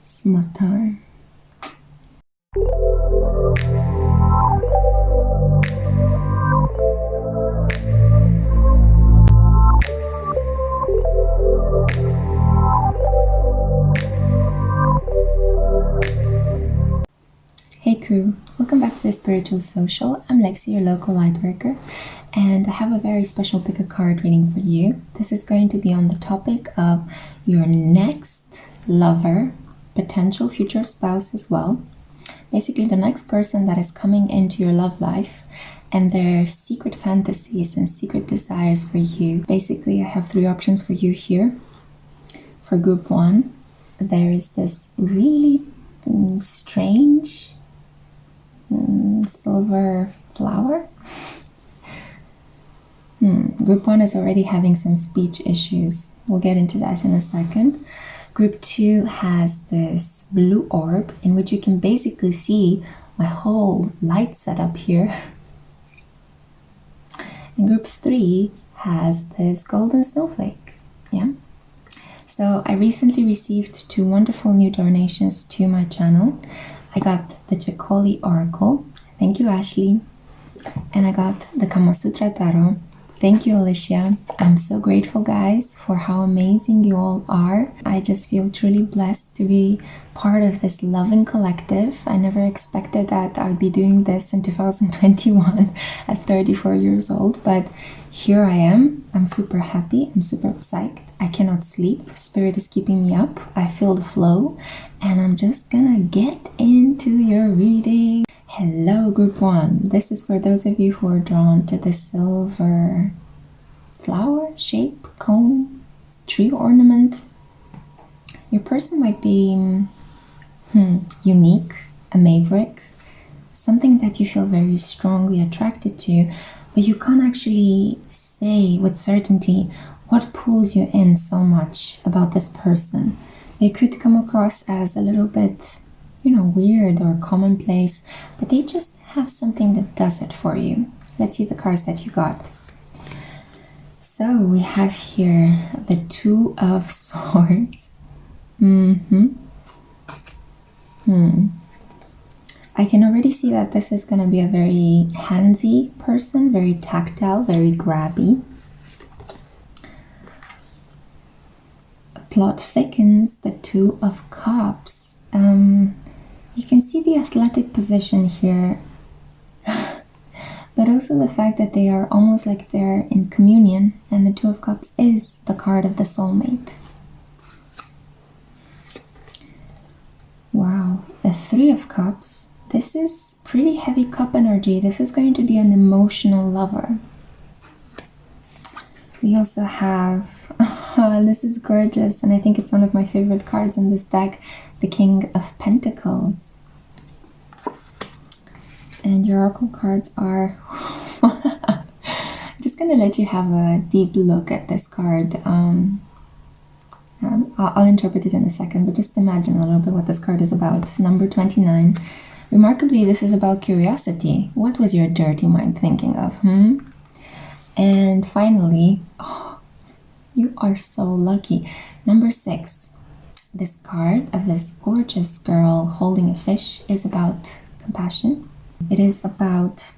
Summertime. Hey crew, welcome back to the Spiritual Social. I'm Lexi, your local light worker, and I have a very special pick a card reading for you. This is going to be on the topic of your next lover, potential future spouse as well. Basically, the next person that is coming into your love life and their secret fantasies and secret desires for you. Basically, I have 3 options for you here. For group 1, there is this really strange silver flower. Group 1 is already having some speech issues. We'll get into that in a second. Group 2 has this blue orb in which you can basically see my whole light setup here. And group 3 has this golden snowflake. Yeah. So I recently received 2 wonderful new donations to my channel. I got the Chakoli Oracle. Thank you, Ashley. And I got the Kama Sutra Tarot. Thank you, Alicia. I'm so grateful, guys, for how amazing you all are. I just feel truly blessed to be part of this loving collective. I never expected that I would be doing this in 2021 at 34 years old, but here I am. I'm super happy. I'm super psyched. I cannot sleep. Spirit is keeping me up. I feel the flow, and I'm just gonna get into your reading. Hello, group 1. This is for those of you who are drawn to the silver flower, shape, cone, tree ornament. Your person might be unique, a maverick, something that you feel very strongly attracted to, but you can't actually say with certainty what pulls you in so much about this person. They could come across as a little bit weird or commonplace, but they just have something that does it for you. Let's see the cards that you got. So we have here the 2 of Swords. I can already see that this is going to be a very handsy person, very tactile, very grabby. Plot thickens, the 2 of Cups. You can see the athletic position here, but also the fact that they are almost like they're in communion, and the 2 of Cups is the card of the soulmate. Wow, the 3 of Cups. This is pretty heavy cup energy. This is going to be an emotional lover. We also have, this is gorgeous, and I think it's one of my favorite cards in this deck, the King of Pentacles. And your oracle cards are, I'm just going to let you have a deep look at this card. I'll interpret it in a second, but just imagine a little bit what this card is about. Number 29. Remarkably, this is about curiosity. What was your dirty mind thinking of? And finally, you are so lucky. Number 6. This card of this gorgeous girl holding a fish is about compassion. It is about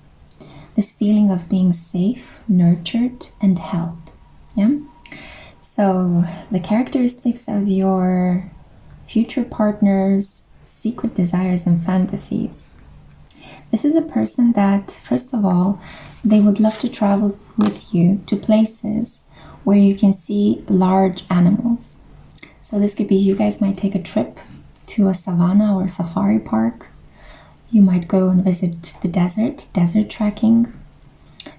this feeling of being safe, nurtured, and held. Yeah. So the characteristics of your future partner's secret desires and fantasies. This is a person that, first of all, they would love to travel with you to places where you can see large animals. So this could be you guys might take a trip to a savanna or a safari park. You might go and visit the desert trekking.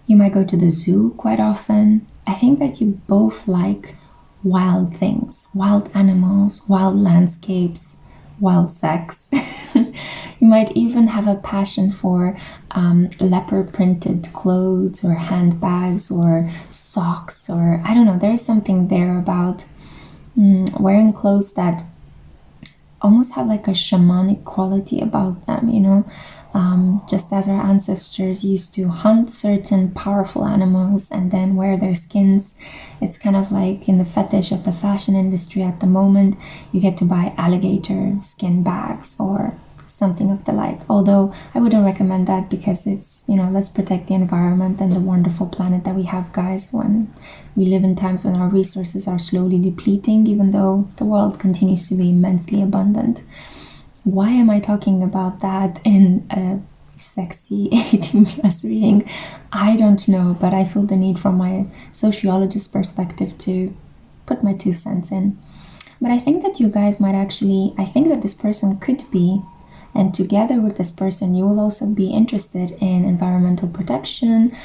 You might go to the zoo quite often. I think that you both like wild things, wild animals, wild landscapes, wild sex. You might even have a passion for leopard printed clothes or handbags or socks, or I don't know, there's something there about wearing clothes that almost have like a shamanic quality about them, you know. Just as our ancestors used to hunt certain powerful animals and then wear their skins, it's kind of like in the fetish of the fashion industry at the moment, you get to buy alligator skin bags or something of the like. Although I wouldn't recommend that, because it's, you know, let's protect the environment and the wonderful planet that we have, guys, when we live in times when our resources are slowly depleting, even though the world continues to be immensely abundant. Why am I talking about that in a sexy 18 plus reading? I don't know, but I feel the need from my sociologist perspective to put my 2 cents in. But I think that you guys might actually, I think that this person could be, and together with this person, you will also be interested in environmental protection,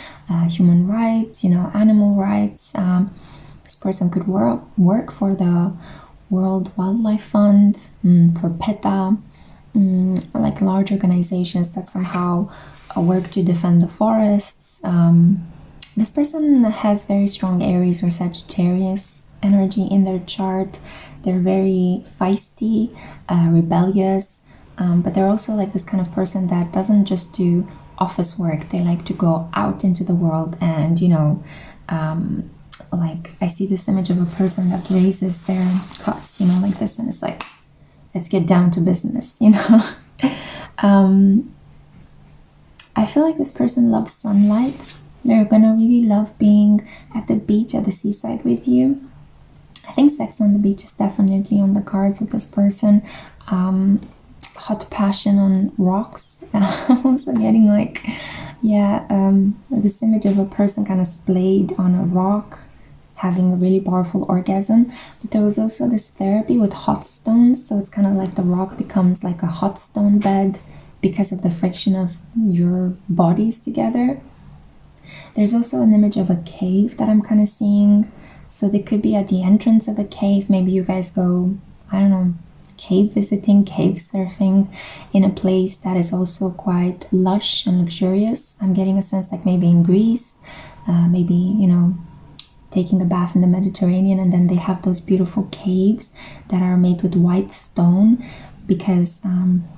human rights, you know, animal rights. This person could work for the World Wildlife Fund, for PETA, like large organizations that somehow work to defend the forests. This person has very strong Aries or Sagittarius energy in their chart. They're very feisty, rebellious, but they're also like this kind of person that doesn't just do office work. They like to go out into the world and, you know, like I see this image of a person that raises their cuffs, you know, like this, and it's like, let's get down to business, you know. I feel like this person loves sunlight. They're gonna really love being at the beach, at the seaside with you. I think sex on the beach is definitely on the cards with this person. Hot passion on rocks. I'm also getting like, yeah, this image of a person kind of splayed on a rock, having a really powerful orgasm. But there was also this therapy with hot stones, so it's kind of like the rock becomes like a hot stone bed because of the friction of your bodies together. There's also an image of a cave that I'm kind of seeing, so they could be at the entrance of a cave. Maybe you guys go, I don't know, cave visiting, cave surfing in a place that is also quite lush and luxurious. I'm getting a sense like maybe in Greece, maybe, you know, taking a bath in the Mediterranean, and then they have those beautiful caves that are made with white stone because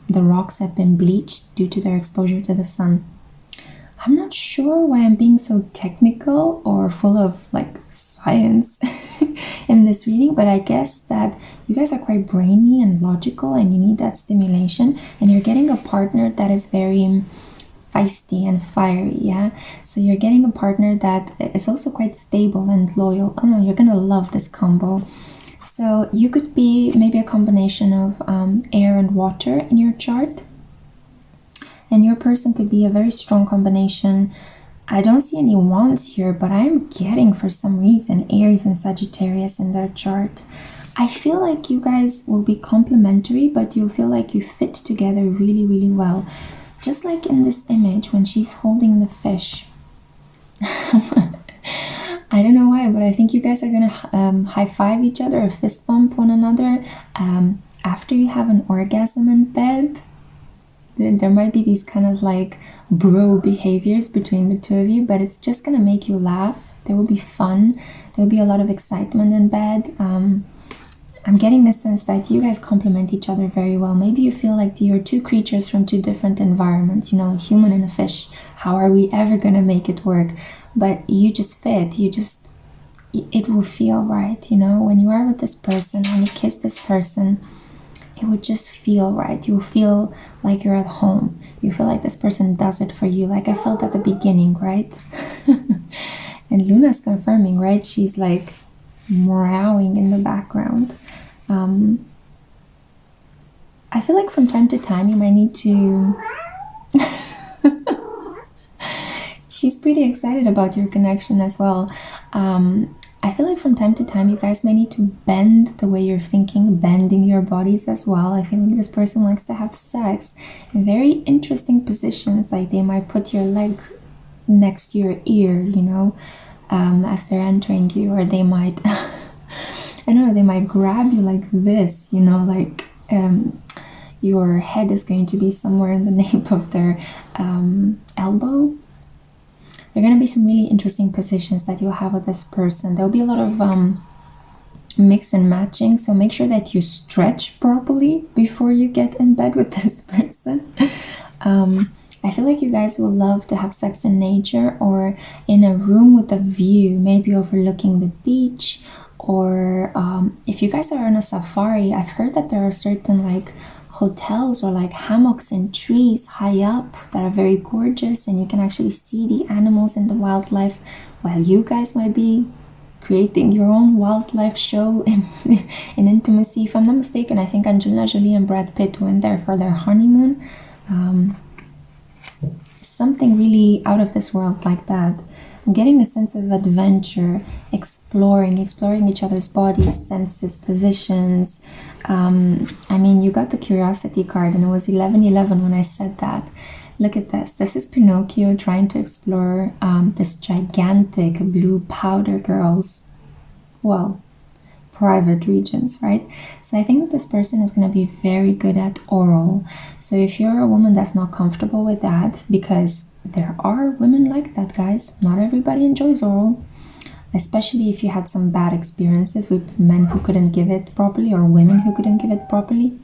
the rocks have been bleached due to their exposure to the sun. I'm not sure why I'm being so technical or full of like science in this reading, but I guess that you guys are quite brainy and logical and you need that stimulation, and you're getting a partner that is very feisty and fiery, yeah? So you're getting a partner that is also quite stable and loyal. Oh, you're gonna love this combo. So you could be maybe a combination of air and water in your chart. And your person could be a very strong combination. I don't see any wands here, but I'm getting, for some reason, Aries and Sagittarius in their chart. I feel like you guys will be complementary, but you'll feel like you fit together really, really well. Just like in this image when she's holding the fish. I don't know why, but I think you guys are gonna high-five each other or fist bump one another after you have an orgasm in bed. There might be these kind of like bro behaviors between the two of you, but it's just gonna make you laugh. There will be fun. There'll be a lot of excitement in bed. I'm getting the sense that you guys complement each other very well. Maybe you feel like you're two creatures from two different environments, you know, a human and a fish. How are we ever gonna make it work? But you just fit. It will feel right, you know, when you are with this person, when you kiss this person, it would just feel right. You feel like you're at home. You feel like this person does it for you, like I felt at the beginning, right? And Luna's confirming, right? She's like meowing in the background. I feel like from time to time you might need to... She's pretty excited about your connection as well. I feel like from time to time you guys may need to bend the way you're thinking, bending your bodies as well. I feel like this person likes to have sex in very interesting positions, like they might put your leg next to your ear, you know, as they're entering you, or they might, I don't know, they might grab you like this, you know, like your head is going to be somewhere in the nape of their elbow. There are going to be some really interesting positions that you'll have with this person. There'll be a lot of mix and matching. So make sure that you stretch properly before you get in bed with this person. I feel like you guys will love to have sex in nature or in a room with a view, maybe overlooking the beach. Or if you guys are on a safari, I've heard that there are certain like hotels or like hammocks in trees high up that are very gorgeous, and you can actually see the animals and the wildlife while you guys might be creating your own wildlife show in intimacy. If I'm not mistaken, I think Angelina Jolie and Brad Pitt went there for their honeymoon. Something really out of this world like that. I'm getting a sense of adventure, exploring each other's bodies, senses, positions. I mean, you got the curiosity card, and it was 11:11 when I said that. Look at this. This is Pinocchio trying to explore this gigantic blue powder girl's, well, private regions, right? So I think that this person is going to be very good at oral. So if you're a woman that's not comfortable with that, because there are women like that, guys, not everybody enjoys oral, especially if you had some bad experiences with men who couldn't give it properly or women who couldn't give it properly.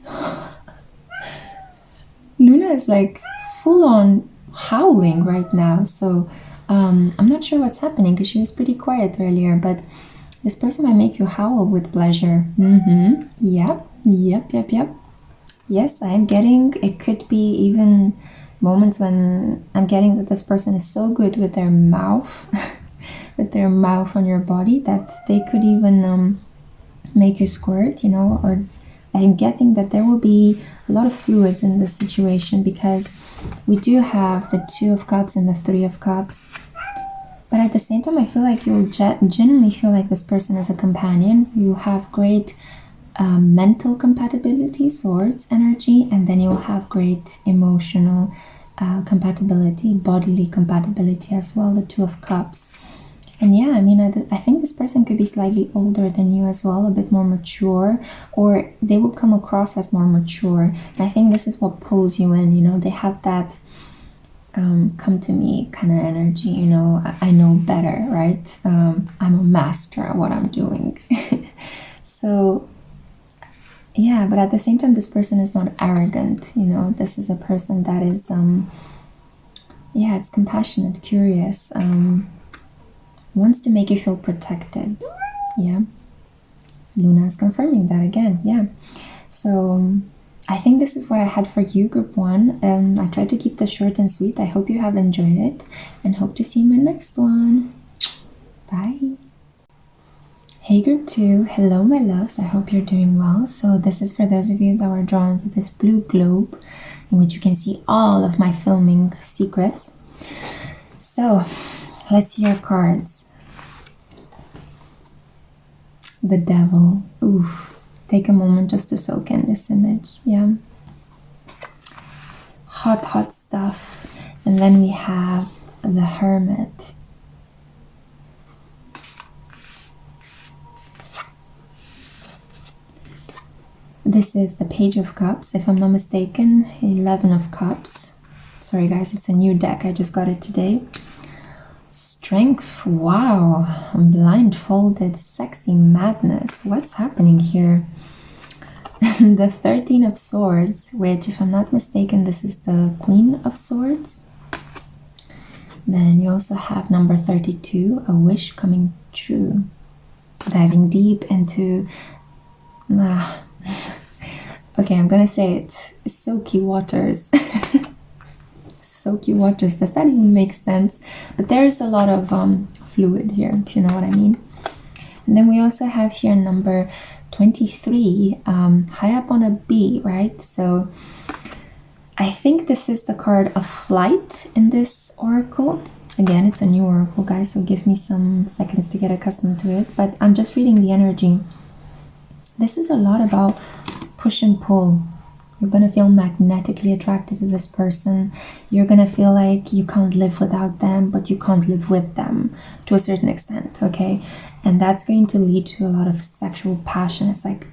Luna is like full on howling right now, so I'm not sure what's happening because she was pretty quiet earlier, but this person might make you howl with pleasure. Yep. Yes, I am getting, it could be even moments when I'm getting that this person is so good with their mouth, with their mouth on your body, that they could even make you squirt, you know, or I'm getting that there will be a lot of fluids in this situation because we do have the Two of Cups and the Three of Cups. But at the same time, I feel like you'll genuinely feel like this person is a companion. You have great mental compatibility, swords energy, and then you'll have great emotional compatibility, bodily compatibility as well, the Two of Cups. And yeah, I mean, I think this person could be slightly older than you as well, a bit more mature, or they will come across as more mature. And I think this is what pulls you in, you know, they have that come to me kind of energy, you know, I know better, right? I'm a master at what I'm doing. So yeah, but at the same time, this person is not arrogant, you know, this is a person that is yeah, it's compassionate, curious, wants to make you feel protected. Yeah, Luna is confirming that again. Yeah, so I think this is what I had for you, group 1. I tried to keep this short and sweet. I hope you have enjoyed it and hope to see you in my next one. Bye. Hey group 2, hello my loves, I hope you're doing well. So this is for those of you that were drawn to this blue globe in which you can see all of my filming secrets. So let's see your cards. The Devil. Oof. Take a moment just to soak in this image. Yeah. Hot stuff. And then we have the Hermit. This is the Page of Cups, if I'm not mistaken. 11 of Cups. Sorry guys, it's a new deck. I just got it today. Strength. Wow. Blindfolded, sexy madness. What's happening here? The 13 of Swords, which if I'm not mistaken, this is the Queen of Swords. Then you also have number 32, a wish coming true. Diving deep into okay, I'm gonna say it, soaky waters. Soaky waters, does that even make sense? But there is a lot of fluid here, if you know what I mean. And then we also have here number 23, high up on a bee, right? So I think this is the card of flight in this oracle. Again, it's a new oracle, guys, so give me some seconds to get accustomed to it, but I'm just reading the energy. This is a lot about push and pull. You're going to feel magnetically attracted to this person. You're going to feel like you can't live without them, but you can't live with them to a certain extent, okay? And that's going to lead to a lot of sexual passion. It's like,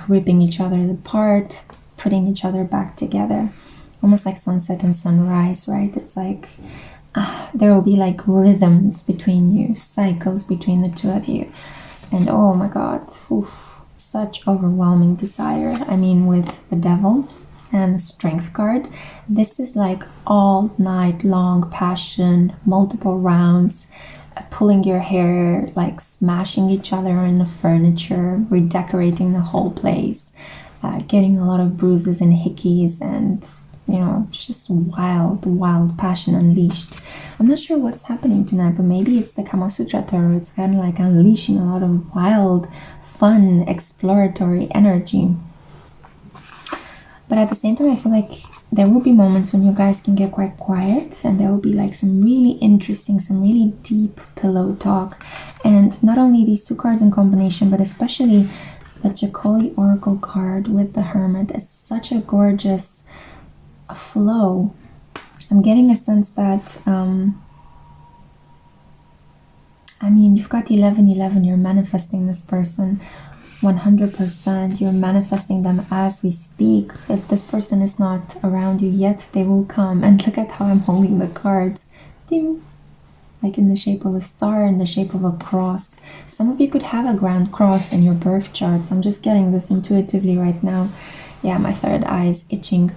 ripping each other apart, putting each other back together. Almost like sunset and sunrise, right? It's like there will be like rhythms between you, cycles between the two of you. And oh my god, such overwhelming desire. I mean, with the devil and the strength card, this is like all night long passion, multiple rounds, pulling your hair, like smashing each other in the furniture, redecorating the whole place, getting a lot of bruises and hickeys, and you know, just wild passion unleashed. I'm not sure what's happening tonight, but maybe it's the Kama Sutra Tarot. It's kind of like unleashing a lot of wild, fun, exploratory energy. But at the same time, I feel like there will be moments when you guys can get quite quiet, and there will be like some really interesting, some really deep pillow talk. And not only these two cards in combination, but especially the Chakoli Oracle card with the Hermit is such a gorgeous flow. I'm getting a sense that I mean, you've got 1111, you're manifesting this person 100%. You're manifesting them as we speak. If this person is not around you yet, they will come. And look at how I'm holding the cards. Ding. Like in the shape of a star, in the shape of a cross. Some of you could have a grand cross in your birth charts. I'm just getting this intuitively right now. Yeah, my third eye is itching.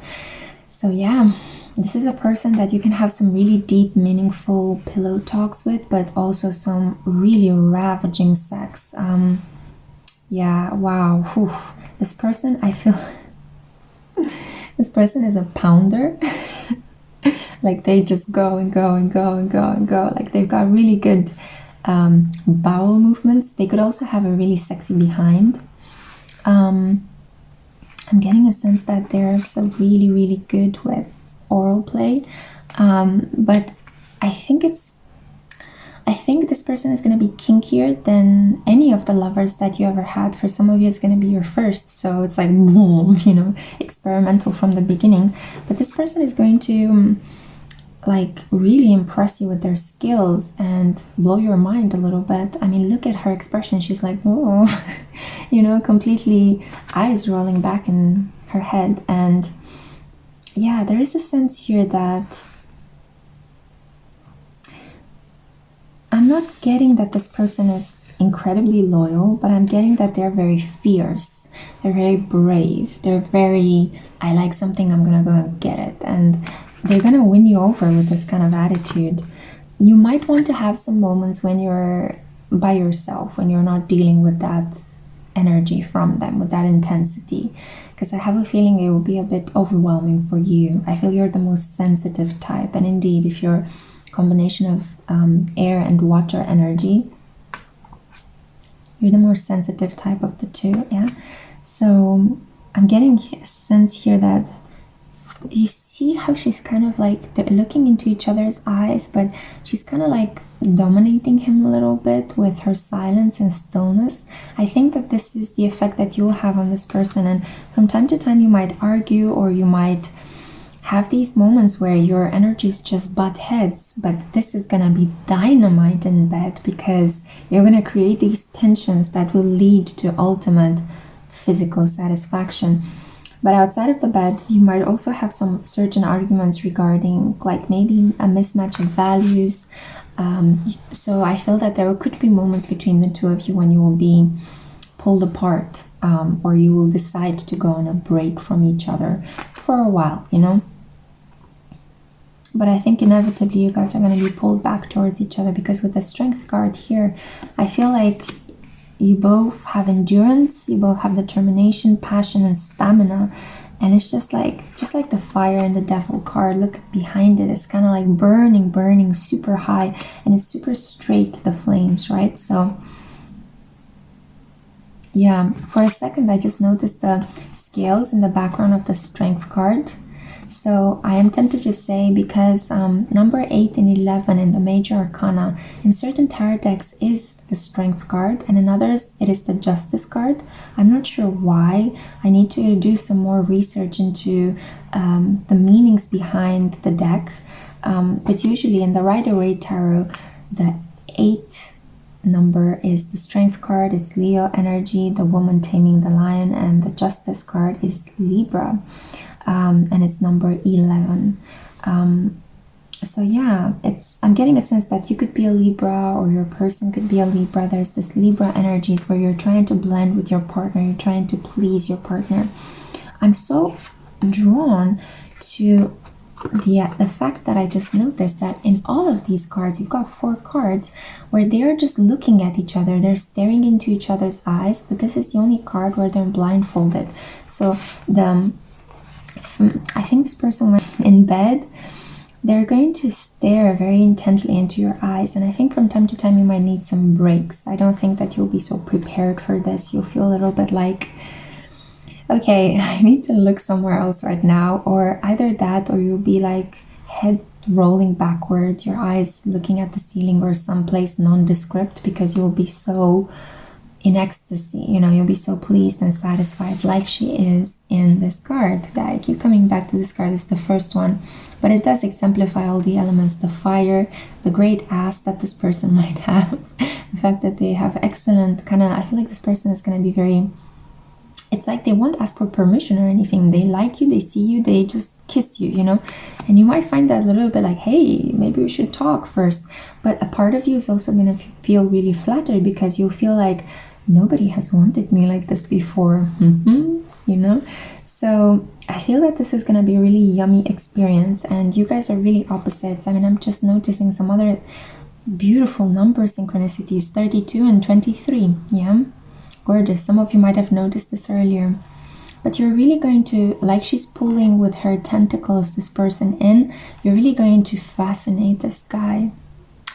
So yeah, this is a person that you can have some really deep, meaningful pillow talks with, but also some really ravaging sex. Yeah, wow. Whew. This person, I feel this person is a pounder. Like they just go and go and go and go and go. Like they've got really good bowel movements. They could also have a really sexy behind. I'm getting a sense that they're so really good with oral play. But I think this person is going to be kinkier than any of the lovers that you ever had. For some of you, it's going to be your first. So it's like, boom, you know, experimental from the beginning. But this person is going to like really impress you with their skills and blow your mind a little bit. I mean, look at her expression. She's like, oh, you know, completely eyes rolling back in her head. And yeah, there is a sense here that I'm not getting that this person is incredibly loyal, but I'm getting that they're very fierce. They're very brave. They're very, I like something, I'm gonna go and get it. And they're gonna win you over with this kind of attitude. You might want to have some moments when you're by yourself, when you're not dealing with that energy from them, with that intensity, because I have a feeling it will be a bit overwhelming for you. I feel you're the most sensitive type, and indeed, if you're a combination of air and water energy, you're the more sensitive type of the two. Yeah, so I'm getting a sense here that you see how she's kind of like, they're looking into each other's eyes, but she's kind of like dominating him a little bit with her silence and stillness. I think that this is the effect that you'll have on this person, and from time to time you might argue, or you might have these moments where your energies just butt heads, but this is gonna be dynamite in bed, because you're gonna create these tensions that will lead to ultimate physical satisfaction. But outside of the bed, you might also have some certain arguments regarding like maybe a mismatch of values. So I feel that there could be moments between the two of you when you will be pulled apart, or you will decide to go on a break from each other for a while, you know. But I think inevitably you guys are going to be pulled back towards each other, because with the strength card here, I feel like you both have endurance, you both have determination, passion, and stamina. And it's just like the fire in the devil card. Look behind it. It's kind of like burning super high, and it's super straight, the flames, right? So yeah, for a second I just noticed the scales in the background of the strength card. So I am tempted to say, because number 8 and 11 in the major arcana in certain tarot decks is the strength card, and in others it is the justice card. I'm not sure why. I need to do some more research into the meanings behind the deck. But usually in the Rider-Waite tarot, the 8th number is the strength card. It's Leo energy, the woman taming the lion, and the justice card is Libra. And it's number 11. So yeah, I'm getting a sense that you could be a Libra or your person could be a Libra. There's this Libra energies where you're trying to blend with your partner, you're trying to please your partner. I'm so drawn to the fact that I just noticed that in all of these cards, you've got 4 cards where they're just looking at each other, they're staring into each other's eyes, but this is the only card where they're blindfolded. So I think this person went in bed, they're going to stare very intently into your eyes, and I think from time to time you might need some breaks. I don't think that you'll be so prepared for this. You'll feel a little bit like, okay, I need to look somewhere else right now, or either that, or you'll be like head rolling backwards, your eyes looking at the ceiling or someplace nondescript, because you'll be so in ecstasy, you know, you'll be so pleased and satisfied, like she is in this card. I keep coming back to this card. It's the first one, but it does exemplify all the elements: the fire, the great ass that this person might have, the fact that they have excellent kind of, I feel like this person is going to be very, it's like they won't ask for permission or anything. They like you, they see you, they just kiss you, you know? And you might find that a little bit like, hey, maybe we should talk first. But a part of you is also going to feel really flattered, because you'll feel like, nobody has wanted me like this before, you know? So I feel that this is going to be a really yummy experience, and you guys are really opposites. I mean, I'm just noticing some other beautiful number synchronicities, 32 and 23, yeah? Gorgeous. Some of you might have noticed this earlier. But you're really going to, like she's pulling with her tentacles this person in, you're really going to fascinate this guy.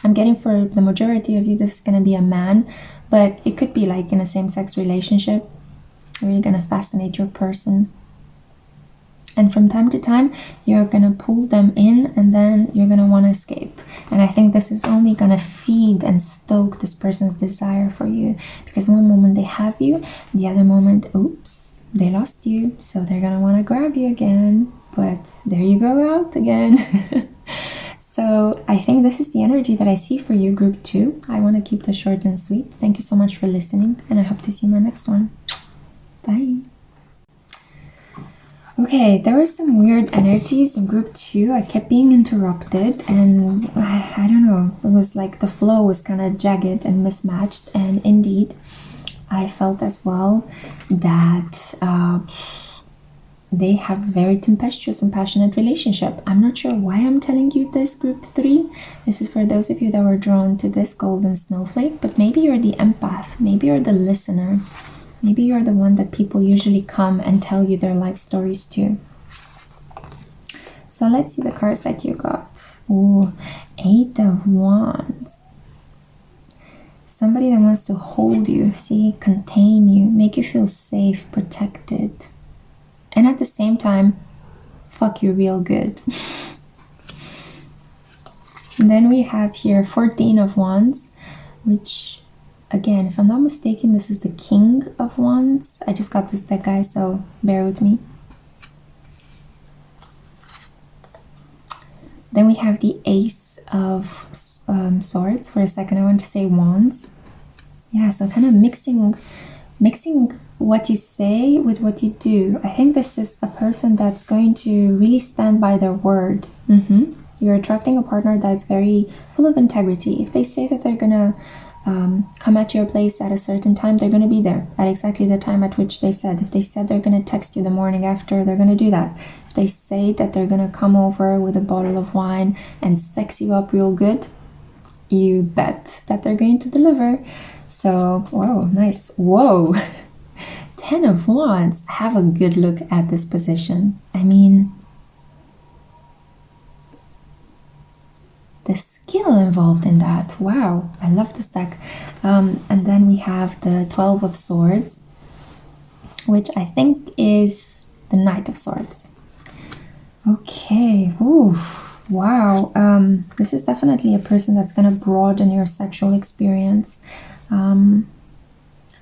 I'm getting for the majority of you, this is going to be a man, but it could be like in a same-sex relationship. You're really going to fascinate your person. And from time to time, you're going to pull them in, and then you're going to want to escape. And I think this is only going to feed and stoke this person's desire for you. Because one moment they have you, the other moment, oops, they lost you. So they're going to want to grab you again. But there you go out again. So I think this is the energy that I see for you, group 2. I want to keep this short and sweet. Thank you so much for listening, and I hope to see you in my next one. Bye. Okay, there were some weird energies in group 2. I kept being interrupted, and I don't know, it was like the flow was kind of jagged and mismatched, and indeed I felt as well that they have a very tempestuous and passionate relationship. I'm not sure why I'm telling you this, group 3. This is for those of you that were drawn to this golden snowflake, but maybe you're the empath, maybe you're the listener, maybe you're the one that people usually come and tell you their life stories to. So let's see the cards that you got. Ooh, 8 of Wands. Somebody that wants to hold you, see, contain you, make you feel safe, protected. And at the same time, fuck you real good. And then we have here 14 of Wands, which, again, if I'm not mistaken, this is the King of Wands. I just got this deck, guys, so bear with me. Then we have the Ace of Swords. For a second, I want to say Wands. Yeah, so kind of mixing what you say with what you do. I think this is a person that's going to really stand by their word. You're attracting a partner that's very full of integrity. If they say that they're gonna come at your place at a certain time, they're gonna be there at exactly the time at which they said. If they said they're gonna text you the morning after, they're gonna do that. If they say that they're gonna come over with a bottle of wine and sex you up real good, you bet that they're going to deliver. So, whoa, nice. Whoa. 10 of Wands. Have a good look at this position. I mean, the skill involved in that. Wow, I love this deck. And then we have the 12 of Swords, which I think is the Knight of Swords. Okay. Ooh, wow. This is definitely a person that's going to broaden your sexual experience.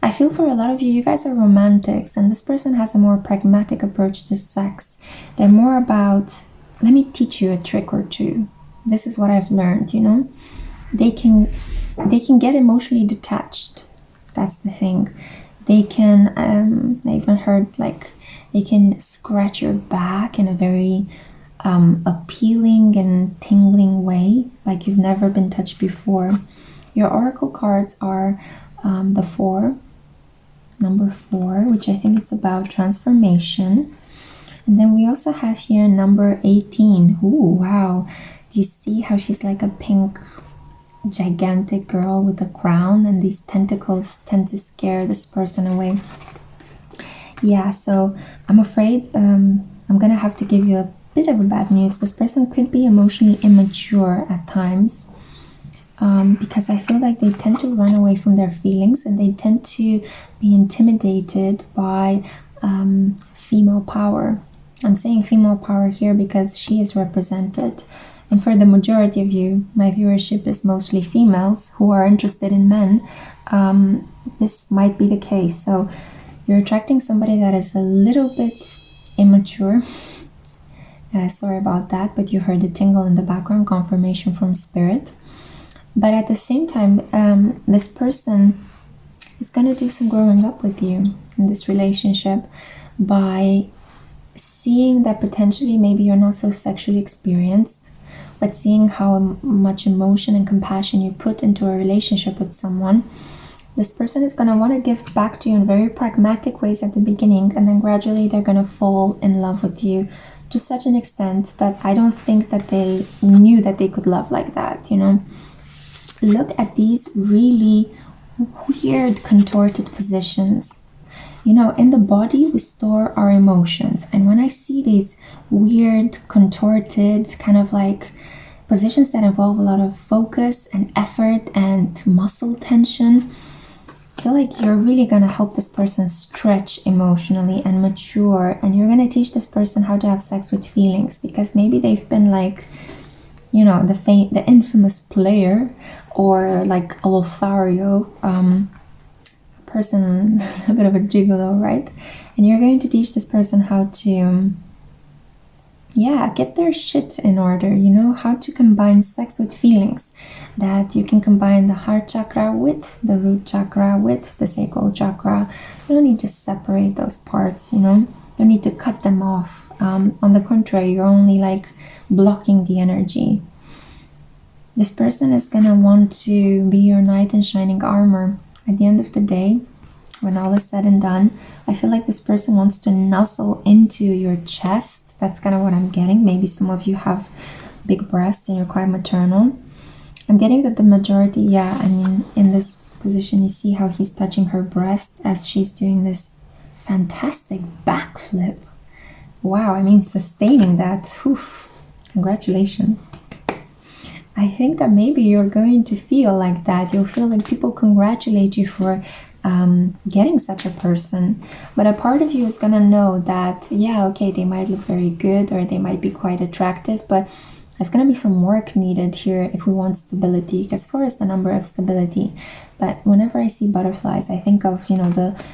I feel for a lot of you, you guys are romantics, and this person has a more pragmatic approach to sex. They're more about, let me teach you a trick or two. This is what I've learned, you know? They can get emotionally detached. That's the thing. They can, I even heard, like, they can scratch your back in a very appealing and tingling way, like you've never been touched before. Your oracle cards are the number 4, which I think it's about transformation. And then we also have here number 18. Ooh, wow. Do you see how she's like a pink, gigantic girl with a crown, and these tentacles tend to scare this person away? Yeah, so I'm afraid I'm gonna have to give you a bit of a bad news. This person could be emotionally immature at times, because I feel like they tend to run away from their feelings, and they tend to be intimidated by female power. I'm saying female power here because she is represented. And for the majority of you, my viewership is mostly females who are interested in men. This might be the case. So you're attracting somebody that is a little bit immature. Sorry about that, but you heard a tingle in the background, confirmation from spirit. But at the same time, this person is going to do some growing up with you in this relationship by seeing that potentially maybe you're not so sexually experienced, but seeing how much emotion and compassion you put into a relationship with someone. This person is going to want to give back to you in very pragmatic ways at the beginning, and then gradually they're going to fall in love with you to such an extent that I don't think that they knew that they could love like that, you know? Look at these really weird contorted positions. You know, in the body, we store our emotions. And when I see these weird, contorted, kind of like positions that involve a lot of focus and effort and muscle tension, I feel like you're really going to help this person stretch emotionally and mature. And you're going to teach this person how to have sex with feelings, because maybe they've been like, you know, the infamous player, or like a Lothario, person, a bit of a gigolo, right? And you're going to teach this person how to, get their shit in order, you know, how to combine sex with feelings, that you can combine the heart chakra with the root chakra, with the sacral chakra. You don't need to separate those parts, you know, you don't need to cut them off. On the contrary, you're only like blocking the energy. This person is gonna want to be your knight in shining armor. At the end of the day, when all is said and done, I feel like this person wants to nuzzle into your chest. That's kind of what I'm getting. Maybe some of you have big breasts and you're quite maternal. I'm getting that the majority, I mean, in this position, you see how he's touching her breast as she's doing this fantastic backflip. Wow, I mean, sustaining that. Oof, congratulations. I think that maybe you're going to feel like that. You'll feel like people congratulate you for getting such a person. But a part of you is going to know that, okay, they might look very good or they might be quite attractive, but there's going to be some work needed here if we want stability, because 4 is the number of stability. But whenever I see butterflies, I think of, you know, the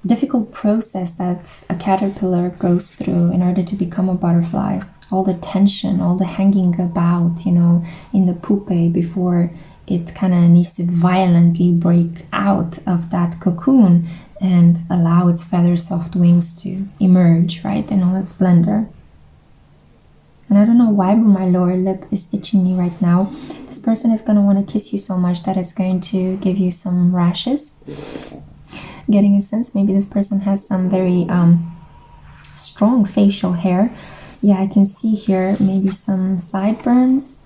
difficult process that a caterpillar goes through in order to become a butterfly. All the tension, all the hanging about, you know, in the pupae before it kind of needs to violently break out of that cocoon and allow its feather soft wings to emerge, right, in all its splendor. And I don't know why, but my lower lip is itching me right now. This person is going to want to kiss you so much that it's going to give you some rashes. Getting a sense, maybe this person has some very strong facial hair. I can see here maybe some sideburns.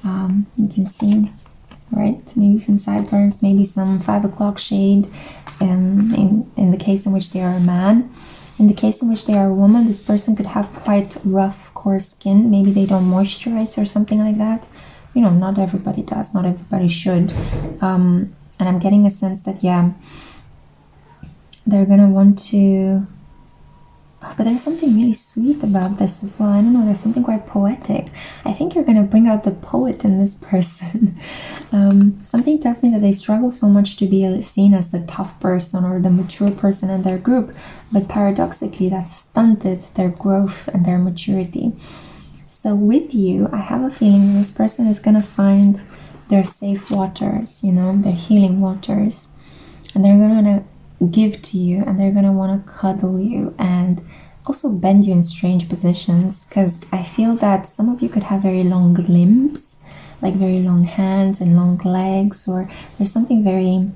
You can see, right? Maybe some sideburns, maybe some 5 o'clock shade in the case in which they are a man. In the case in which they are a woman, this person could have quite rough, coarse skin. Maybe they don't moisturize or something like that. You know, not everybody does. Not everybody should. And I'm getting a sense that, they're going to want to... But there's something really sweet about this as well. I don't know, there's something quite poetic. I think you're going to bring out the poet in this person. Something tells me that they struggle so much to be seen as the tough person or the mature person in their group. But paradoxically, that stunted their growth and their maturity. So with you, I have a feeling this person is going to find their safe waters, you know, their healing waters. And they're going to give to you, and they're going to want to cuddle you and also bend you in strange positions, because I feel that some of you could have very long limbs, like very long hands and long legs, or there's something very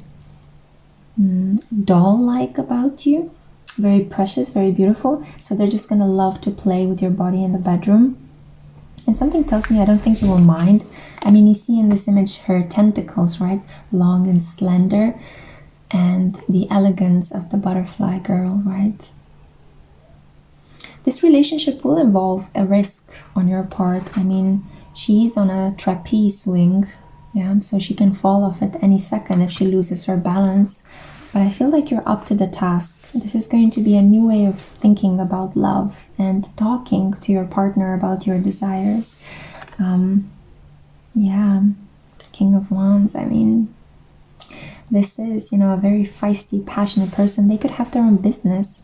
doll-like about you, very precious, very beautiful. So they're just gonna love to play with your body in the bedroom. And something tells me I don't think you will mind. I mean, you see in this image her tentacles, right? Long and slender, and the elegance of the butterfly girl, right? This relationship will involve a risk on your part. I mean, she's on a trapeze swing, yeah, so she can fall off at any second if she loses her balance. But I feel like you're up to the task. This is going to be a new way of thinking about love and talking to your partner about your desires. Yeah, King of Wands. I mean, this is, you know, a very feisty, passionate person. They could have their own business.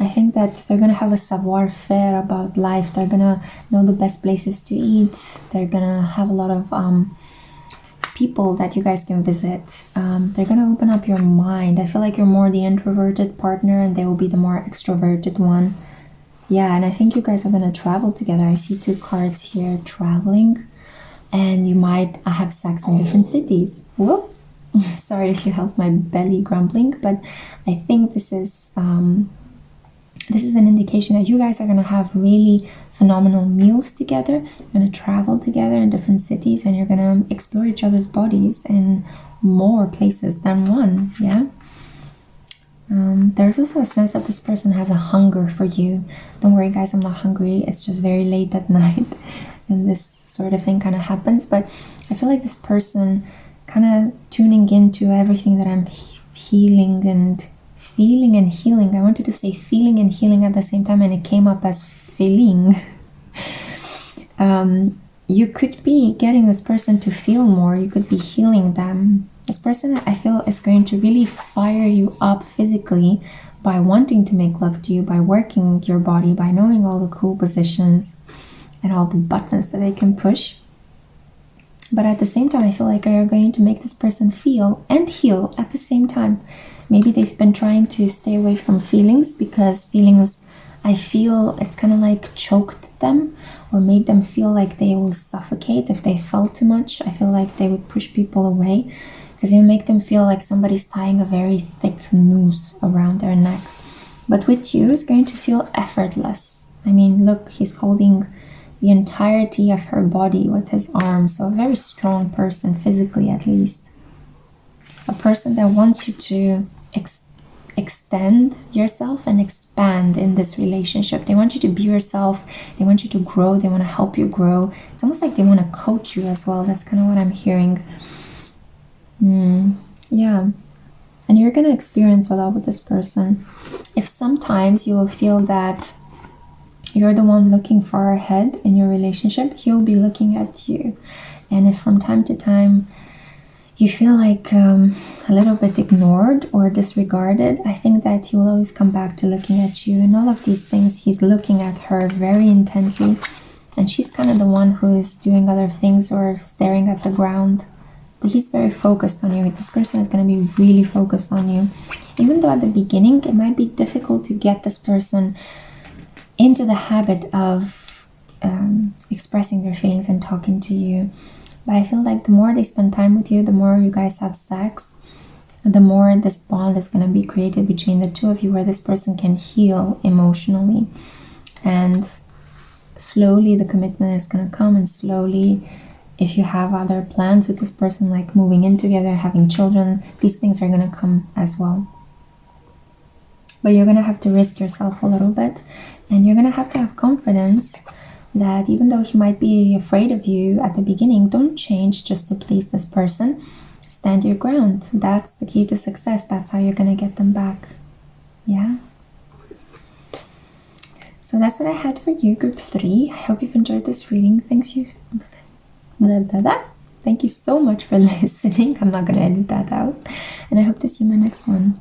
I think that they're going to have a savoir-faire about life. They're going to know the best places to eat. They're going to have a lot of people that you guys can visit. They're going to open up your mind. I feel like you're more the introverted partner and they will be the more extroverted one. Yeah, and I think you guys are going to travel together. I see 2 cards here, traveling. And you might have sex in different cities. Whoop! Sorry if you held my belly grumbling, but I think this is an indication that you guys are going to have really phenomenal meals together. You're going to travel together in different cities, and you're going to explore each other's bodies in more places than one. Yeah. There's also a sense that this person has a hunger for you. Don't worry, guys, I'm not hungry. It's just very late at night, and this sort of thing kind of happens. But I feel like this person kind of tuning into everything that I'm feeling and healing. I wanted to say feeling and healing at the same time, and it came up as feeling. You could be getting this person to feel more. You could be healing them. This person, I feel, is going to really fire you up physically by wanting to make love to you, by working your body, by knowing all the cool positions and all the buttons that they can push. But at the same time, I feel like you're going to make this person feel and heal at the same time. Maybe they've been trying to stay away from feelings because feelings, I feel, it's kind of like choked them or made them feel like they will suffocate if they felt too much. I feel like they would push people away because you make them feel like somebody's tying a very thick noose around their neck. But with you, it's going to feel effortless. I mean, look, he's holding the entirety of her body with his arms. So a very strong person, physically at least. A person that wants you to extend yourself and expand in this relationship. They want you to be yourself. They want you to grow. They want to help you grow. It's almost like they want to coach you as well. That's kind of what I'm hearing. Yeah. And you're going to experience a lot with this person. If sometimes you will feel that you're the one looking far ahead in your relationship, he'll be looking at you. And if from time to time you feel like a little bit ignored or disregarded, I think that he will always come back to looking at you. And all of these things, he's looking at her very intently. And she's kind of the one who is doing other things or staring at the ground. But he's very focused on you. This person is going to be really focused on you. Even though at the beginning, it might be difficult to get this person into the habit of expressing their feelings and talking to you. But I feel like the more they spend time with you, the more you guys have sex, the more this bond is going to be created between the two of you, where this person can heal emotionally. And slowly the commitment is going to come, and slowly, if you have other plans with this person, like moving in together, having children, these things are going to come as well. But you're going to have to risk yourself a little bit, and you're going to have confidence that even though he might be afraid of you at the beginning, don't change just to please this person. Stand your ground. That's the key to success. That's how you're going to get them back. Yeah. So that's what I had for you, group 3. I hope you've enjoyed this reading. Thank you so much for listening. I'm not going to edit that out. And I hope to see you in my next one.